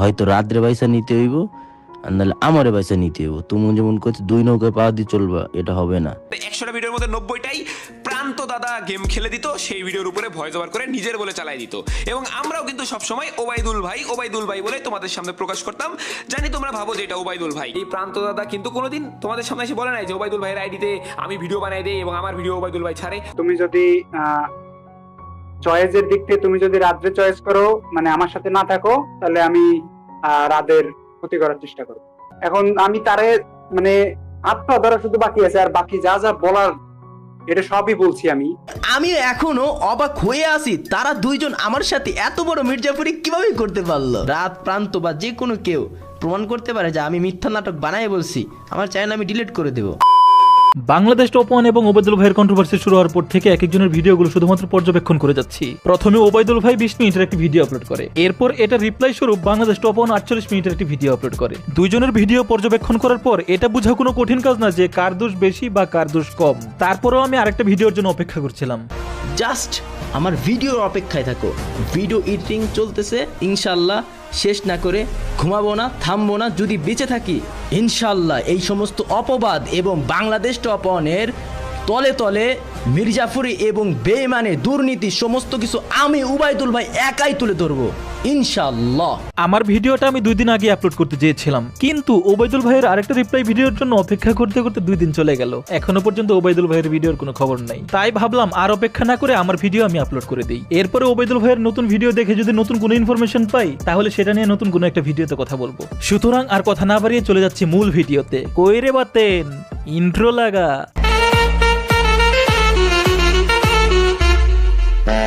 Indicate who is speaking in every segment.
Speaker 1: হয়তো রাত্রে পয়সা নিতে হইব, আর নাহলে আমারে পয়সা নিতে হইব। তুমি যেমন করছো 2 নৌকায় পা দিয়ে চলবা, এটা হবে না।
Speaker 2: 100টা ভিডিওর মধ্যে 90টাই প্রান্ত দাদা গেম খেলে দিত, সেই ভিডিওর উপরে ভয়েস ওভার করে নিজের বলে চালাই দিত। এবং আমরাও কিন্তু সবসময় ওবাইদুল ভাই বলে তোমাদের সামনে প্রকাশ করতাম। জানি তোমরা ভাবো যে এটা ওবাইদুল ভাই। এই প্রান্ত দাদা কিন্তু কোনোদিন তোমাদের সামনে এসে বলে নাই যে ওবাইদুল ভাইয়ের আইডিতে আমি ভিডিও বানাই দেই এবং আমার ভিডিও ওবাইদুল ভাই ছাড়ে।
Speaker 3: তুমি যদি চয়েসের দিক থেকে তুমি যদি রাত্রে চয়েস করো, মানে আমার সাথে না থাকো, তাহলে আমি রাতের ক্ষতি করার চেষ্টা করবো। এখন আমি তারে মানে আত্মা ধরা শুধু বাকি আছে, আর বাকি যা যা বলার এটা সবই বলছি আমি।
Speaker 4: আমি এখনো অবাক হয়ে আছি, তারা দুইজন আমার সাথে এত বড় মির্জাপুরি কিভাবে করতে পারলো। রাত প্রান্ত বা যে কোনো কেউ প্রমাণ করতে পারে যে আমি মিথ্যা নাটক বানাই বলছি, আমার চ্যানেল আমি ডিলিট করে দেবো।
Speaker 5: বাংলাদেশ টপ 1 এবং ওবায়দুল ভাইয়ের কন্ট্রোভার্সি শুরু হওয়ার পর থেকে এক একজনের ভিডিওগুলো শুধুমাত্র পর্যবেক্ষণ করে যাচ্ছি। প্রথমে ওবায়দুল ভাই 20 মিনিটের একটি ভিডিও আপলোড করে, এরপর এটা রিপ্লাই স্বরূপ বাংলাদেশ টপ 1 48 মিনিটের একটি ভিডিও আপলোড করে। দুইজনের ভিডিও পর্যবেক্ষণ করার পর এটা বোঝা কোনো কঠিন কাজ না যে কার দোষ বেশি বা কার দোষ কম। তারপরেও আমি আরেকটা ভিডিওর জন্য অপেক্ষা করছিলাম।
Speaker 4: জাস্ট আমার ভিডিওর অপেক্ষায় থাকো, ভিডিও এডিটিং চলতেছে, ইনশাল্লাহ শেষ না করে ঘুমাবো না, থামবো না। যদি বেঁচে থাকি ইনশাল্লাহ এই সমস্ত অপবাদ এবং বাংলাদেশ টপ 1-এর তলে তলে মির্জাফুরি এবং বেঈমানে দুর্নীতি সমস্ত কিছু আমি ওবায়দুল ভাই একাই তুলে ধরবো ইনশাল্লাহ।
Speaker 5: আমার ভিডিওটা আমি 2 দিন আগে আপলোড করতে চেয়েছিলাম, কিন্তু ওবায়দুল ভাইয়ের আরেকটা রিপ্লাই ভিডিওর জন্য অপেক্ষা করতে করতে 2 দিন চলে গেল। এখনো পর্যন্ত ওবায়দুল ভাইয়ের ভিডিওর কোনো খবর নাই। তাই ভাবলাম আর অপেক্ষা না করে আমার ভিডিও আমি আপলোড করে দিই। এরপরে ওবায়দুল ভাইয়ের নতুন ভিডিও দেখে যদি নতুন কোনো ইনফরমেশন পাই, তাহলে সেটা নিয়ে নতুন কোনো একটা ভিডিওতে কথা বলবো। সুতরাং আর কথা না বাড়িয়ে চলে যাচ্ছি মূল ভিডিওতে। কই রে বাতেন, ইন্ট্রো লাগা।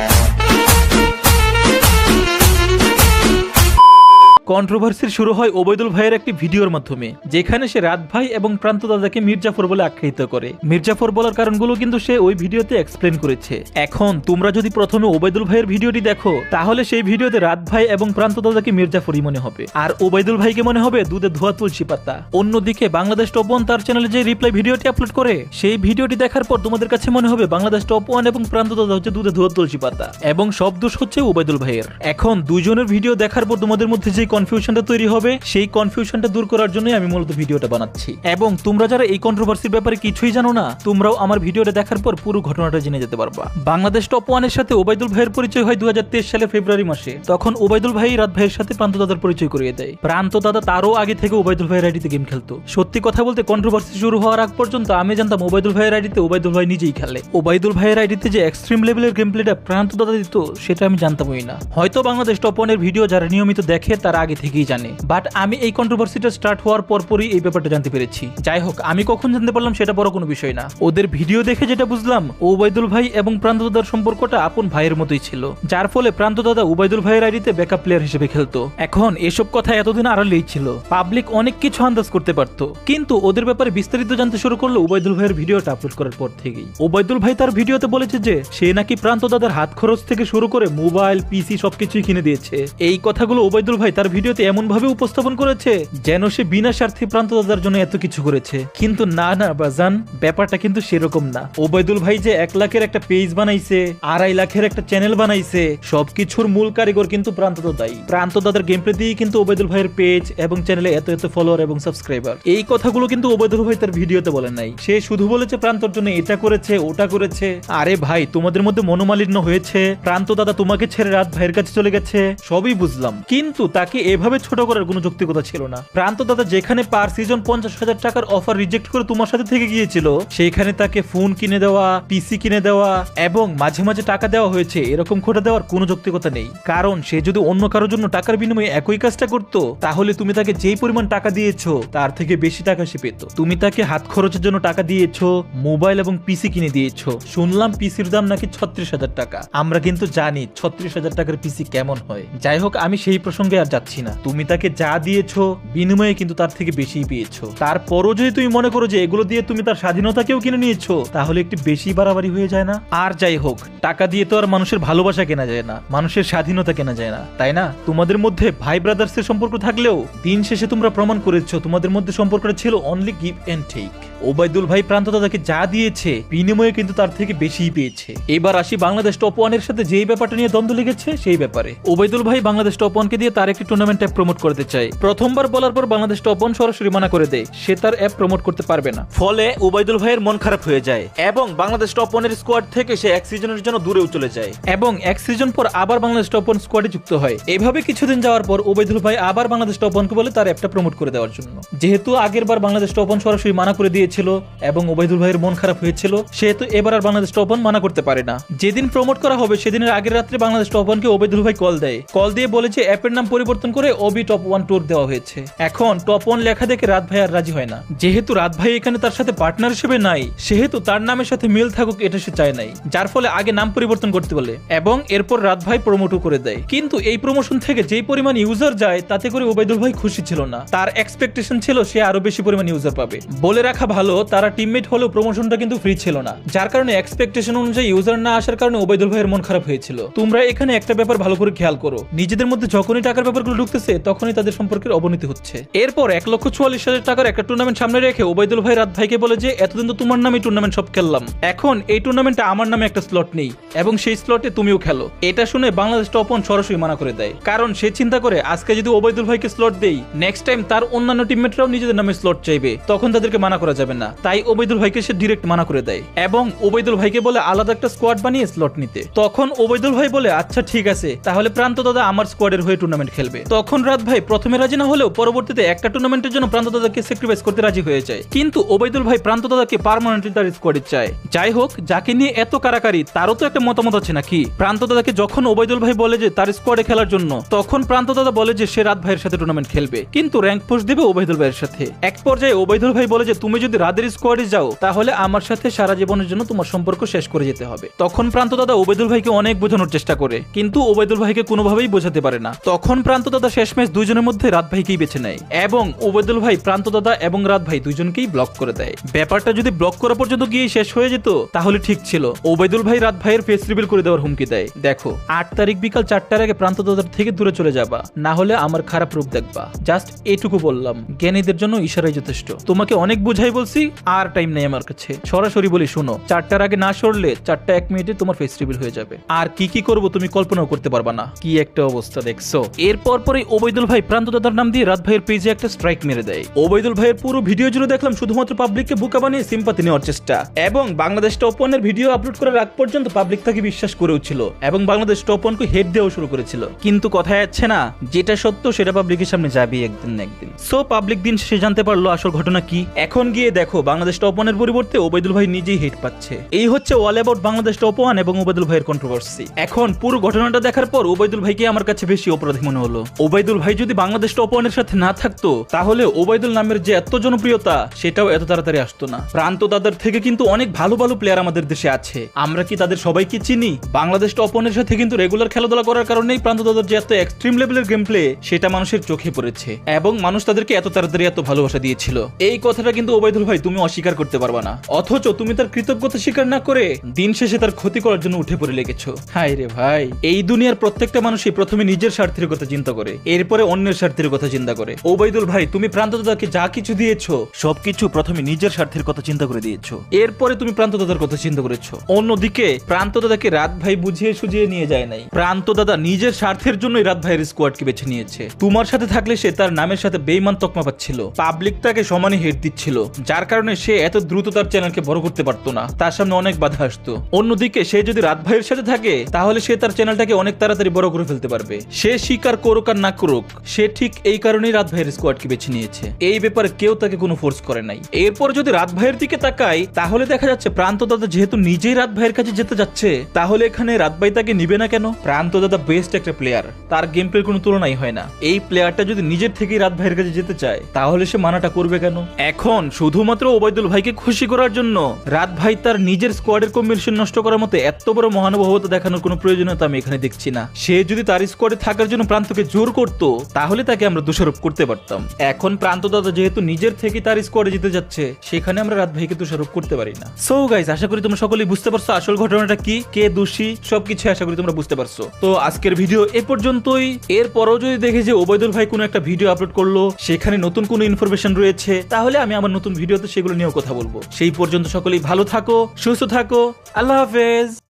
Speaker 5: কন্ট্রোভার্সির শুরু হয় ওবায়দুল ভাইয়ের একটি ভিডিওর মাধ্যমে, যেখানে সে রাত ভাই এবং প্রান্ত দাদাকে মির্জাফর বলে আখ্যায়িত করে। মির্জাফর বলার কারণগুলো কিন্তু সে ওই ভিডিওতে এক্সপ্লেন করেছে। এখন তোমরা যদি প্রথমে ওবায়দুল ভাইয়ের ভিডিওটি দেখো, তাহলে সেই ভিডিওতে রাত ভাই এবং প্রান্ত দাদাকে মির্জাফরই মনে হবে, আর ওবায়দুল ভাইকে মনে হবে দুধে ধোয়া তুলসী পাতা। অন্যদিকে বাংলাদেশ টপ 1 তার চ্যানেলে যে রিপ্লাই ভিডিওটি আপলোড করে, সেই ভিডিওটি দেখার পর তোমাদের কাছে মনে হবে বাংলাদেশ টপ 1 এবং প্রান্ত দাদা হচ্ছে দুধে ধোয়া তুলসী পাতা, এবং সব দোষ হচ্ছে ওবায়দুল ভাইয়ের। এখন দুইজনের ভিডিও দেখার পর তোমাদের মধ্যে যে কনফিউশনটা তৈরি হবে, সেই কনফিউশনটা দূর করার জন্যই আমি মূলত ভিডিওটা বানাচ্ছি। এবং তোমরা যারা এই কন্ট্রোভার্সির ব্যাপারে কিছুই জানো না, তোমরাও আমার ভিডিওটা দেখার পর পুরো ঘটনাটা জেনে যেতে পারবা। বাংলাদেশ টপ 1-এর সাথে ওবায়দুল ভাইয়ের পরিচয় হয় 2023 সালের ফেব্রুয়ারি মাসে। তখন ওবায়দুল ভাই রাত ভাইয়ের সাথে প্রান্ত দাদার পরিচয় করিয়ে দেয়। প্রান্ত দাদা তারও আগে থেকে ওবায়দুল ভাইয়ের আইডিতে গেম খেলতো। সত্যি কথা বলতে কন্ট্রোভার্সি শুরু হওয়ার আগ পর্যন্ত আমি জানতাম ওবায়দুল ভাইয়ের আইডিতে ওবায়দুল ভাই নিজেই খেলে। ওবায়দুল ভাইয়ের আইডিতে যে এক্সট্রিম লেভেলের গেম প্লেটা প্রান্ত দাদা দিত, সেটা আমি জানতামই না। হয়তো বাংলাদেশ টপ 1-এর ভিডিও যারা নিয়মিত দেখে তারা আগে থেকেই জানে, বাট আমি এই কন্ট্রোভার্সিটা স্টার্ট হওয়ার পরপরই এই ব্যাপারটা জানতে পেরেছি। যাই হোক, আমি কখন জানতে পারলাম সেটা বড় কোনো বিষয় না। ওদের ভিডিও দেখে যেটা বুঝলাম, ওবায়দুল ভাই এবং প্রান্ত দাদার সম্পর্কটা আপন ভাইয়ের মতোই ছিল, যার ফলে প্রান্ত দাদা ওবায়দুল ভাইয়ের আইডিতে ব্যাকআপ প্লেয়ার হিসেবে খেলতো। এখন এসব কথা এতদিন আড়ালেই ছিল, পাবলিক অনেক কিছু আন্দাজ করতে পারতো, কিন্তু ওদের ব্যাপারে বিস্তারিত জানতে শুরু করলো ওবায়দুল ভাইয়ের ভিডিওটা আপলোড করার পর থেকেই। ওবায়দুল ভাই তার ভিডিওতে বলেছে যে সে নাকি প্রান্ত দাদার হাত খরচ থেকে শুরু করে মোবাইল, পিসি সবকিছুই কিনে দিয়েছে। এই কথাগুলো ওবায়দুল ভাই তার ভিডিওতে এমন ভাবে উপস্থাপন করেছে যেন সে বিনা স্বার্থে প্রান্ত দাদার জন্য এত কিছু করেছে। কিন্তু না না বাজান, ব্যাপারটা কিন্তু সেরকম না। ওবায়দুল ভাই যে 1 লাখের একটা পেজ বানাইছে, 2.5 লাখের একটা চ্যানেল বানাইছে, সবকিছুর মূল কারিগর কিন্তু প্রান্ত দাদাই। প্রান্ত দাদার গেম প্লে দিয়ে কিন্তু ওবায়দুল ভাইয়ের পেজ এবং চ্যানেলে এত এত ফলোয়ার এবং সাবস্ক্রাইবার। এই কথাগুলো কিন্তু ওবায়দুল ভাই তার ভিডিওতে বলেন নাই। সে শুধু বলেছে প্রান্তর জন্য এটা করেছে, ওটা করেছে। আরে ভাই, তোমাদের মধ্যে মনোমালিন্য হয়েছে, প্রান্ত দাদা তোমাকে ছেড়ে রাত ভাইয়ের কাছে চলে গেছে, সবই বুঝলাম, কিন্তু তাকে এভাবে ছোট করার কোনো যৌক্তিকতা ছিল না। প্রান্ত দাদা যেখানে পার সিজন 50,000 টাকার অফার রিজেক্ট করে তোমার সাথে থেকে গিয়েছিল, সেইখানে তাকে ফোন কিনে দেওয়া, পিসি কিনে দেওয়া এবং মাঝে মাঝে টাকা দেওয়া হয়েছে, এরকম খোটা দেওয়ার কোনো যৌক্তিকতা নেই। কারণ সে যদি অন্য কারোর জন্য টাকার বিনিময়ে একই কাজটা করত, তাহলে তুমি তাকে যেই পরিমাণ টাকা দিয়েছো তার থেকে বেশি টাকা সে পেত। তুমি তাকে হাত খরচের জন্য টাকা দিয়েছো, মোবাইল এবং পিসি কিনে দিয়েছো। শুনলাম পিসির দাম নাকি 36,000 টাকা। আমরা কিন্তু জানি 36,000 টাকার পিসি কেমন হয়। যাই হোক, আমি সেই প্রসঙ্গে আর যাচ্ছি না। তুমি তাকে যা দিয়েছো বিনিময়ে কিন্তু তার থেকে বেশি পেয়েছো। তারপরও যদি তুমি মনে করো যে এগুলো দিয়ে তুমি তার স্বাধীনতাকেও কিনে নিয়েছো, তাহলে একটু বেশি বাড়াবাড়ি হয়ে যায় না? আর যাই হোক, টাকা দিয়ে তো আর মানুষের ভালোবাসা কেনা যায় না, মানুষের স্বাধীনতা কেনা যায় না, তাই না? তোমাদের মধ্যে ভাই ব্রাদার্সের সম্পর্ক থাকলেও দিন শেষে তোমরা প্রমাণ করেছো তোমাদের মধ্যে সম্পর্কটা ছিল only give and take. Obaidul ভাই প্রান্ত দাদাকে যা দিয়েছে বিনিময়ে কিন্তু তার থেকে বেশিই পেয়েছে। এবার আসি বাংলাদেশ টপ 1-এর সাথে যেই ব্যাপারটা নিয়ে দ্বন্দ্ব লেগেছে সেই ব্যাপারে। ওবায়দুল ভাই বাংলাদেশ টপ 1-কে দিয়ে তার একটি টুর্নামেন্ট অ্যাপ প্রমোট করতে চায়। প্রথমবার বলার পর বাংলাদেশ টপ 1 সরাসরি মানা করে দেয়, সে তার অ্যাপ প্রমোট করতে পারবে না। ফলে ওবাইদুল ভাইয়ের মন খারাপ হয়ে যায় এবং বাংলাদেশ টপ 1 এর স্কোয়াড থেকে সে এক সিজনের জন্য দূরেও চলে যায় এবং এক সিজন পর আবার বাংলাদেশ টপ 1 স্কোয়াডে যুক্ত হয়। এভাবে কিছুদিন যাওয়ার পর ওবাইদুল ভাই আবার বাংলাদেশ টপ 1 কে বলে তার অ্যাপটা প্রমোট করে দেওয়ার জন্য। যেহেতু আগের বার বাংলাদেশ টপ 1 সরাসরি মানা করে দিয়েছিল এবং ওবাইদুল ভাইয়ের মন খারাপ হয়েছিল, সেহেতু এবার আর বাংলাদেশ টপ 1 মানা করতে পারে না। যেদিন প্রমোট করা হবে সেদিনের আগের রাত্রে বাংলাদেশ টপ 1 কে ওবাইদুল ভাই কল দেয়, কল দিয়ে বলে যে অ্যাপের নাম পরিবর্তন করে ওবি টপ 1 ট্যুর দেওয়া হয়েছে। এখন টপ 1 লেখা দেখে রাত ভাই আর রাজি হয় না। যেহেতু রাত ভাই এখানে তার সাথে পার্টনার হিসেবে নাই, সেহেতু তার নামের সাথে মিল থাকুক এটা সে চায় নাই, যার ফলে আগে নাম পরিবর্তন করতে বলে এবং এরপর রাত ভাই প্রমোটও করে দেয়। কিন্তু এই প্রমোশন থেকে যেই পরিমাণ ইউজার যায় তাতে করে ওবাইদুল ভাই খুশি ছিল না। তার এক্সপেকটেশন ছিল সে আরো বেশি পরিমাণ ইউজার পাবে। বলে রাখা ভালো, তারা টিমমেট হলেও প্রমোশনটা কিন্তু ফ্রি ছিল না, যার কারণে এক্সপেকটেশন অনুযায়ী ইউজার না আসার কারণে ওবাইদুল ভাইয়ের মন খারাপ হয়েছিল। তোমরা এখানে একটা ব্যাপার ভালো করে খেয়াল করো, নিজেদের মধ্যে যখনই টাকার ব্যাপারগুলো ঢুকতেছে তখনই তাদের সম্পর্কের অবনতি হচ্ছে। এরপর 1,44,000 টাকার একটা টুর্নামেন্ট সামনে রেখে ওবাইদুল ভাই রাত ভাইকে বলে যে এতদিন তো তোমার নামে টুর্নামেন্ট সব খেললাম, এখন এই টুর্নামেন্টে আমার নামে একটা স্লট নেই এবং সেই স্লটে তুমিও খেলো। এটা শুনে বাংলাদেশ টপ 1 সরাসরি মানা করে দেয়, কারণ সে চিন্তা করে আজকে যদি ওবাইদুল ভাইকে স্লট দেই, নেক্সট টাইম তার অন্যান্য টিমমেটরাও নিজেদের নামে স্লট চাইবে, তখন তাদেরকে মানা করা যাবে না। তাই ওবাইদুল ভাইকে সে ডিরেক্ট মানা করে দেয় এবং ওবাইদুল ভাইকে বলে আলাদা একটা স্কোয়াড বানিয়ে স্লট নিতে। তখন ওবাইদুল ভাই বলে আচ্ছা ঠিক আছে, তাহলে প্রান্ত দাদা আমার স্কোয়াডের হয়ে টুর্নামেন্ট খেলবে। তখন রাত ভাই প্রথমে রাজি না হলেও পরবর্তীতে একটা টুর্নামেন্টের জন্য প্রান্ত দাদাকে স্যাক্রিফাইস করতে রাজি হয়ে যায়, কিন্তু ওবাইদুল ভাই প্রান্ত দাদাকে পার্মানেন্টলি তার স্কোয়াডে চায়। যাই হোক, যাকে নিয়ে এত কারাকারি তারও তো একটা মতামত আছে নাকি। প্রান্ত দাদাকে যখন ওবাইদুল ভাই বলে যে তার স্কোয়াডে খেলার জন্য, তখন প্রান্ত দাদা বলে যে সে রাত ভাইয়ের সাথে টুর্নামেন্ট খেলবে, কিন্তু র্যাঙ্ক পোস্ট দেবে ওবাইদুল ভাইয়ের সাথে। এক পর্যায়ে ওবাইদুল ভাই বলে যে তুমি যদি রাতের স্কোয়াডে যাও তাহলে আমার সাথে সারা জীবনের জন্য তোমার সম্পর্ক শেষ করে যেতে হবে। তখন প্রান্ত দাদা ওবাইদুল ভাইকে অনেক বোঝানোর চেষ্টা করে, কিন্তু ওবাইদুল ভাইকে কোনোভাবেই বোঝাতে পারে না। তখন প্রান্ত দাদা শেষমেশ দুইজনের মধ্যে রাত ভাইকেই বেছে নেয় এবং ওবাইদুল ভাই প্রান্ত দাদা এবং রাত ভাই দুইজনকেই ব্লক করে দেয়। ব্যাপারটা যদি ব্লক করা পর্যন্ত গিয়ে শেষ হয়ে যেত তাহলে ঠিক ছিল। ওবাইদুল ভাই রাত ভাইয়ের ফেস রিভিল করে দেওয়ার হুমকি দেয়, দেখো 8 তারিখ বিকাল 4টার আগে প্রান্ত দাদার থেকে দূরে চলে যাবা, না হলে আমার খারাপ রূপ দেখবা। জাস্ট এটুকু বললাম, জ্ঞানীদের জন্য ইশারাই যথেষ্ট। তোমাকে অনেক বুঝাই বলছি, আর টাইম নেই আমার কাছে। সরাসরি বলি শোনো, 4টার আগে না সরলে 4টা 1 মিনিটে তোমার ফেস রিভিল হয়ে যাবে, আর কি কি করবো তুমি কল্পনাও করতে পারবা না। কি একটা অবস্থা দেখছো। এরপর পরে ওবাইদুল ভাই প্রান্ত দাদার নাম দিয়ে রাত ভাইয়ের পেজে একটা স্ট্রাইক মেরে দেয়। ওবাইদুল ভাইয়ের পুরো ভিডিও জুড়ে দেখলাম শুধুমাত্র পাবলিককে বোকা বানিয়ে সিম্পাথি নেওয়ার চেষ্টা, এবং বাংলাদেশ টপ 1 এর ভিডিও আপলোড করার আগ পর্যন্ত পাবলিক তাকে বিশ্বাস করেও ছিল এবং বাংলাদেশ টপ 1 কে হেড দেওয়া শুরু করেছিল। কিন্তু কথায় আছে না, যেটা সত্য সেটা পাবলিকের সামনে যাবে একদিন না একদিন। সো পাবলিক দিন শেষে জানতে পারলো আসল ঘটনা কি। এখন গিয়ে দেখো বাংলাদেশ টপ 1 এর পরিবর্তে ওবাইদুল ভাই নিজেই হেড পাচ্ছে। এই হচ্ছে অল অ্যাবাউট বাংলাদেশ টপ 1 এবং ওবাইদুল ভাইয়ের কন্ট্রোভার্সি। এখন পুরো ঘটনাটা দেখার পর ওবাইদুল ভাইকে আমার কাছে বেশি অপরাধী মনে হলো। ওবাইদুল ভাই যদি বাংলাদেশ টপ 1 এর সাথে না থাকতো তাহলে ওবাইদুল নামের যে এত জনপ্রিয়তা সেটাও এত তাড়াতাড়ি আসতো না। প্রান্ত দাদার থেকে কিন্তু অনেক ভালো ভালো প্লেয়ার আমাদের দেশে আছে, আমরা কি তাদের সবাইকে চিনি? বাংলাদেশ টপ 1 এর সাথে কিন্তু রেগুলার খেলাধুলা করার কারণেই প্রান্ত দাদার যে এত এক্সট্রিম লেভেলের গেম প্লে সেটা মানুষের চোখে পড়েছে এবং মানুষ তাদেরকে এত তাড়াতাড়ি এত ভালোবাসা দিয়েছিল। এই কথাটা কিন্তু ওবাইদুল ভাই তুমি অস্বীকার করতে পারবা না, অথচ তুমি তার কৃতজ্ঞতা স্বীকার না করে দিন শেষে তার ক্ষতি করার জন্য উঠে পড়ে লেগেছো। হায় রে ভাই, এই দুনিয়ার প্রত্যেকটা মানুষই প্রথমে নিজের স্বার্থের কথা চিন্তা করে, এরপরে অন্যের স্বার্থের কথা চিন্তা করে। ওবাইদুল ভাই তুমি প্রান্ত দাদাকে যা কিছু দিয়েছো সবকিছু প্রথমে নিজের স্বার্থের কথা চিন্তা করে দিয়েছো, এরপরে তুমি প্রান্ত দাদার কথা চিন্তা করেছো। অন্যদিকে প্রান্ত দাদাকে রাত ভাই বুঝিয়ে সুঝিয়ে নিয়ে যায় নাই, প্রান্ত দাদা নিজের স্বার্থের জন্যই রাত ভাইয়ের স্কোয়াডকে বেছে নিয়েছে। তোমার সাথে থাকলে সে তার নামের সাথে বেঈমান তকমা পাচ্ছিল, পাবলিক তাকে সমানই হেট দিচ্ছিল, যার কারণে সে এত দ্রুত তার চ্যানেলকে বড় করতে পারতো না, তার সামনে অনেক বাধা আসতো। অন্যদিকে সে যদি রাত ভাইয়ের সাথে থাকে তাহলে সে তার চ্যানেলটাকে অনেক তাড়াতাড়ি বড় করে ফেলতে পারবে। সে স্বীকার করুক আর না করুক, সে ঠিক এই কারণেই রাত ভাইয়ের স্কোয়াডকে বেছে নিয়েছে। এই ব্যাপারে কেউ তাকে কোনো ফোর্স করে নাই। এরপর যদি রাত ভাইয়ের দিকে তাকাই তাহলে দেখা যাচ্ছে প্রান্ত দাদা যেহেতু নিজেই রাত ভাইয়ের কাছে যেতে যাচ্ছে, তাহলে এখানে রাত ভাই তাকে নিবে না কেন? প্রান্ত দাদা বেস্ট একটা প্লেয়ার, তার গেম প্লের কোনো তুলনাই হয় না। এই প্লেয়ারটা যদি নিজের থেকেই রাত ভাইয়ের কাছে যেতে চায় তাহলে সে মানাটা করবে কেন? এখন শুধুমাত্র ওবাইদুল ভাইকে খুশি করার জন্য রাত ভাই তার নিজের স্কোয়াডের কম্বিনেশন নষ্ট করার মতো এত বড় মহানুভবতা দেখানোর কোনো প্রয়োজনীয়তা আমি এখানে দেখছি না। সে যদি তার স্কোয়াডে থাকার জন্য প্রান্তকে জোর করতো তাহলে তাকে আমরা দোষারোপ করতে পারতাম। এখন প্রান্ত দাদা যেহেতু নিজের থেকে তার স্কোয়াডে যেতে যাচ্ছে, সেখানে আমরা রাত ভাইকে দোষারোপ করতে পারি না। সো গাইস, আশা করি তোমরা সকলেই বুঝতে পারছো আসল ঘটনাটা কি, কে দোষী, সবকিছু আশা করি তোমরা বুঝতে পারছো। তো আজকের ভিডিও এ পর্যন্তই। এরপরও যদি দেখে যে ওবাইদুল ভাই কোনো একটা ভিডিও আপলোড করলো, সেখানে নতুন কোনো ইনফরমেশন রয়েছে, তাহলে আমি আমার নতুন ভিডিওতে সেগুলো নিয়েও কথা বলবো। সেই পর্যন্ত সকলেই ভালো থাকো, সুস্থ থাকো, আল্লাহ হাফেজ।